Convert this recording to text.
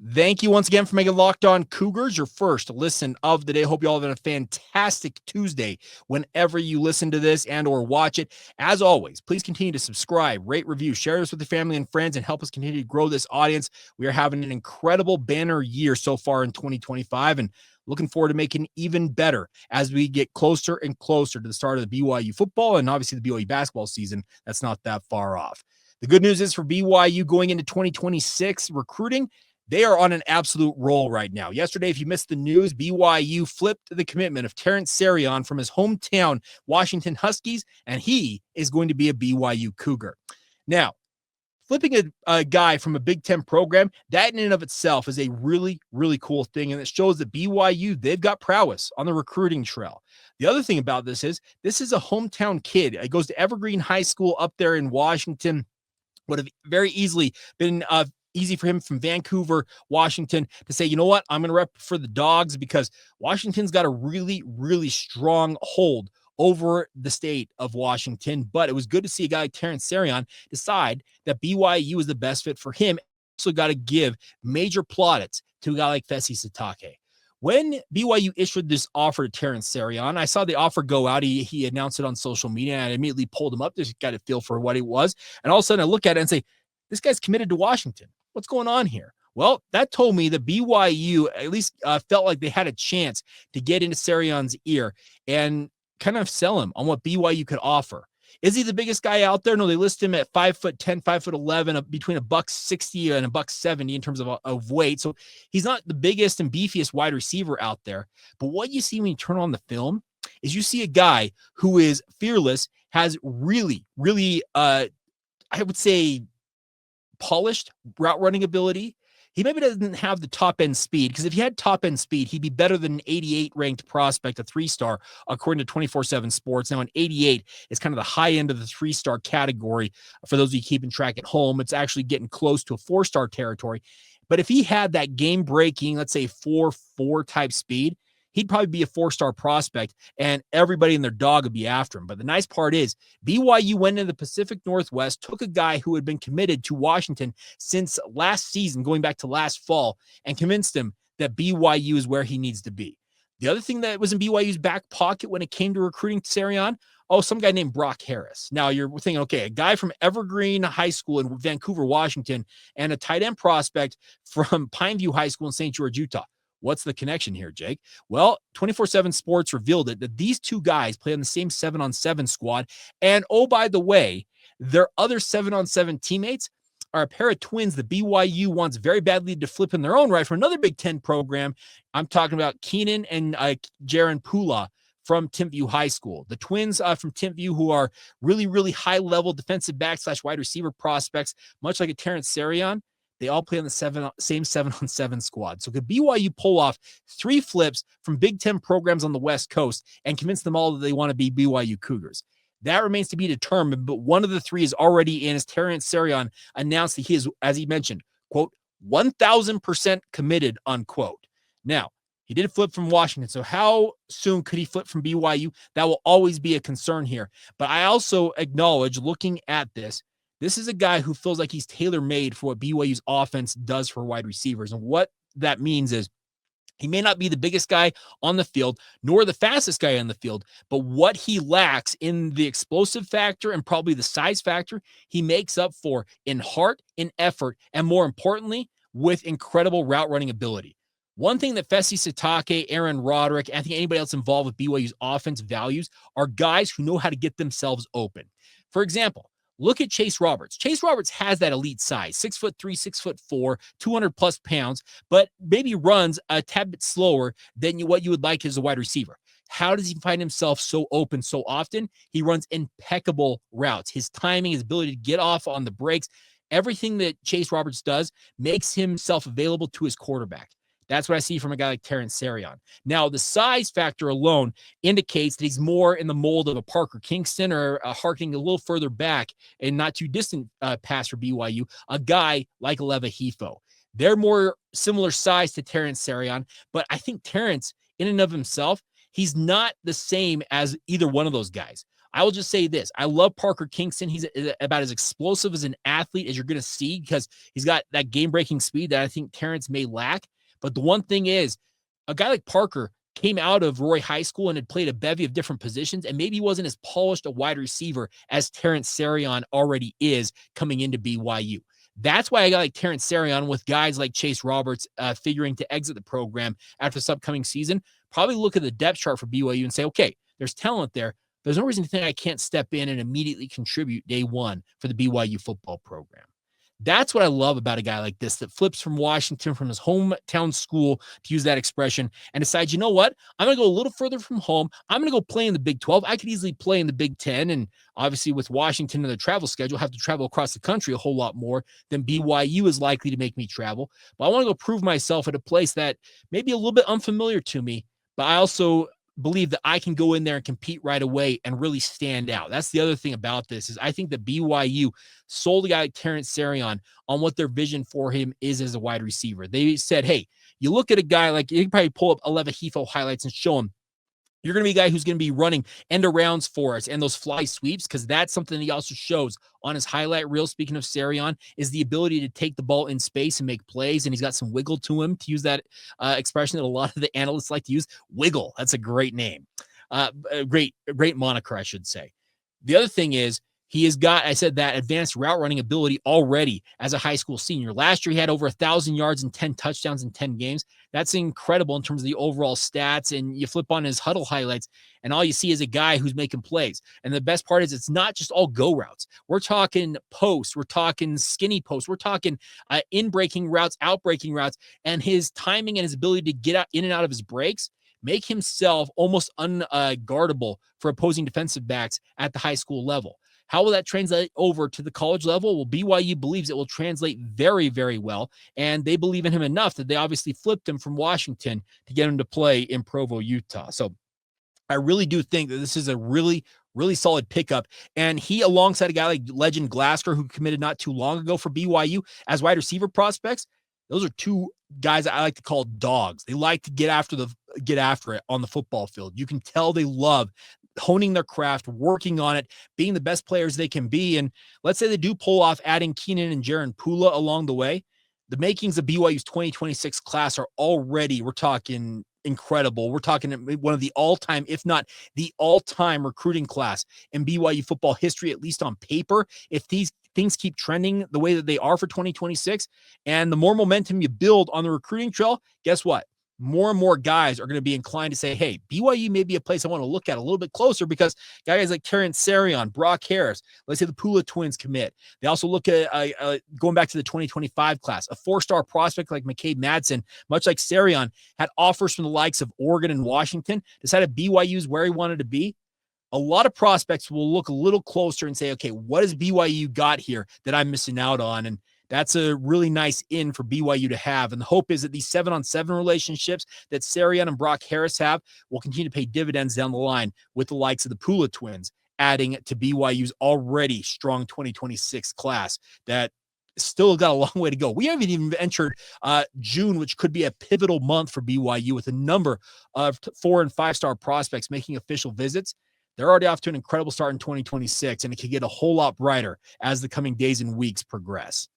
Thank you once again for making Locked On Cougars your first listen of the day. Hope you all have a fantastic Tuesday whenever you listen to this and or watch it. As always, please continue to subscribe, rate, review, share this with your family and friends, and help us continue to grow this audience. We are having an incredible banner year so far in 2025 and looking forward to making even better as we get closer and closer to the start of the BYU football and obviously the BYU basketball season. That's not that far off. The good news is for BYU going into 2026 recruiting, they are on an absolute roll right now. Yesterday, if you missed the news, BYU flipped the commitment of Terrance Saryon from his hometown Washington Huskies, and he is going to be a BYU Cougar. Now, flipping a guy from a Big Ten program, that in and of itself is a really, really cool thing, and it shows that BYU, they've got prowess on the recruiting trail. The other thing about this is a hometown kid. It goes to Evergreen High School up there in Washington. Would have very easily been easy for him from Vancouver, Washington, to say, you know what, I'm going to rep for the Dogs because Washington's got a really, really strong hold over the state of Washington. But it was good to see a guy like Terrence Serion decide that BYU is the best fit for him. Also got to give major plaudits to a guy like Fesi Sitake. When BYU issued this offer to Terrance Saryon, I saw the offer go out. He announced it on social media, and I immediately pulled him up just got a feel for what it was. And all of a sudden I look at it and say, this guy's committed to Washington. What's going on here? Well, that told me that BYU at least felt like they had a chance to get into Saryon's ear and kind of sell him on what BYU could offer. Is he the biggest guy out there? No, they list him at 5'10", 5'11", between $160 and $170 in terms of weight. So he's not the biggest and beefiest wide receiver out there. But what you see when you turn on the film is you see a guy who is fearless, has really, really, I would say, polished route running ability. He maybe doesn't have the top end speed, because if he had top end speed, he'd be better than an 88 ranked prospect, a 3-star, according to 24/7 Sports. Now, an 88 is kind of the high end of the 3-star category. For those of you keeping track at home, it's actually getting close to a 4-star territory. But if he had that game breaking, let's say 4.4 type speed, he'd probably be a 4-star prospect, and everybody and their dog would be after him. But the nice part is BYU went into the Pacific Northwest, took a guy who had been committed to Washington since last season, going back to last fall, and convinced him that BYU is where he needs to be. The other thing that was in BYU's back pocket when it came to recruiting Saryon, some guy named Brock Harris. Now you're thinking, okay, a guy from Evergreen High School in Vancouver, Washington, and a tight end prospect from Pineview High School in St. George, Utah. What's the connection here, Jake? Well, 24/7 Sports revealed it that these two guys play on the same 7-on-7 squad. And oh, by the way, their other 7-on-7 teammates are a pair of twins that BYU wants very badly to flip in their own right for another Big Ten program. I'm talking about Keenan and Jaron Pula from Timpview High School. The twins from Timpview, who are really, really high-level defensive back / wide receiver prospects, much like a Terrance Saryon. They all play on the same 7-on-7 squad. So could BYU pull off 3 flips from Big Ten programs on the West Coast and convince them all that they want to be BYU Cougars? That remains to be determined, but one of the 3 is already in, as Terrance Serion announced that he is, as he mentioned, quote, 1,000% committed, unquote. Now, he did flip from Washington, so how soon could he flip from BYU? That will always be a concern here. But I also acknowledge, looking at this is a guy who feels like he's tailor-made for what BYU's offense does for wide receivers. And what that means is he may not be the biggest guy on the field, nor the fastest guy on the field, but what he lacks in the explosive factor and probably the size factor, he makes up for in heart, in effort, and more importantly, with incredible route running ability. One thing that Fesi Sitake, Aaron Roderick, and I think anybody else involved with BYU's offense values are guys who know how to get themselves open. For example, look at Chase Roberts. Chase Roberts has that elite size, 6'3", 6'4", 200 plus pounds, but maybe runs a tad bit slower than what you would like as a wide receiver. How does he find himself so open so often? He runs impeccable routes. His timing, his ability to get off on the brakes, everything that Chase Roberts does makes himself available to his quarterback. That's what I see from a guy like Terrance Serion. Now, the size factor alone indicates that he's more in the mold of a Parker Kingston or harkening a little further back and not too distant pass for BYU, a guy like Aleva Hifo. They're more similar size to Terrance Serion, but I think Terrance, in and of himself, he's not the same as either one of those guys. I will just say this. I love Parker Kingston. He's about as explosive as an athlete as you're going to see because he's got that game-breaking speed that I think Terrance may lack. But the one thing is, a guy like Parker came out of Roy High School and had played a bevy of different positions, and maybe wasn't as polished a wide receiver as Terrence Serion already is coming into BYU. That's why I got like Terrence Serion with guys like Chase Roberts figuring to exit the program after this upcoming season. Probably look at the depth chart for BYU and say, okay, there's talent there. There's no reason to think I can't step in and immediately contribute day one for the BYU football program. That's what I love about a guy like this that flips from Washington, from his hometown school, to use that expression, and decides, you know what? I'm going to go a little further from home. I'm going to go play in the Big 12. I could easily play in the Big 10. And obviously, with Washington and the travel schedule, have to travel across the country a whole lot more than BYU is likely to make me travel. But I want to go prove myself at a place that may be a little bit unfamiliar to me, but I also believe that I can go in there and compete right away and really stand out. That's the other thing about this is I think that BYU sold a guy like Terrance Saryon on what their vision for him is as a wide receiver. They said, hey, you look at a guy like, you can probably pull up Aleva Hifo highlights and show him, you're going to be a guy who's going to be running end arounds for us and those fly sweeps, because that's something that he also shows on his highlight reel. Speaking of Serion, is the ability to take the ball in space and make plays, and he's got some wiggle to him, to use that expression that a lot of the analysts like to use. Wiggle, that's a great name. Great moniker, I should say. The other thing is, he has got, I said, that advanced route running ability already as a high school senior. Last year, he had over 1,000 yards and 10 touchdowns in 10 games. That's incredible in terms of the overall stats. And you flip on his huddle highlights, and all you see is a guy who's making plays. And the best part is it's not just all go routes. We're talking posts. We're talking skinny posts. We're talking in-breaking routes, out-breaking routes. And his timing and his ability to get out, in and out of his breaks make himself almost unguardable for opposing defensive backs at the high school level. How will that translate over to the college level? Well, BYU believes it will translate very, very well, and they believe in him enough that they obviously flipped him from Washington to get him to play in Provo, Utah. So I really do think that this is a really, really solid pickup. And he, alongside a guy like Legend Glasgow, who committed not too long ago for BYU as wide receiver prospects, those are two guys I like to call dogs. They like to get after it on the football field. You can tell they love honing their craft, working on it, being the best players they can be. And let's say they do pull off adding Keenan and Jaron Pula along the way. The makings of BYU's 2026 class are already, we're talking incredible. We're talking one of the all-time, if not the all-time recruiting class in BYU football history, at least on paper. If these things keep trending the way that they are for 2026, and the more momentum you build on the recruiting trail, guess what? More and more guys are going to be inclined to say, hey, BYU may be a place I want to look at a little bit closer, because guys like Terrence Serion, Brock Harris, let's say the Pula twins commit. They also look at going back to the 2025 class, a 4-star prospect like McCabe Madsen, much like Serion, had offers from the likes of Oregon and Washington, decided BYU is where he wanted to be. A lot of prospects will look a little closer and say, okay, what has BYU got here that I'm missing out on? And that's a really nice in for BYU to have. And the hope is that these 7-on-7 relationships that Serion and Brock Harris have will continue to pay dividends down the line with the likes of the Pula twins, adding to BYU's already strong 2026 class that still got a long way to go. We haven't even entered June, which could be a pivotal month for BYU, with a number of 4- and 5-star prospects making official visits. They're already off to an incredible start in 2026, and it could get a whole lot brighter as the coming days and weeks progress.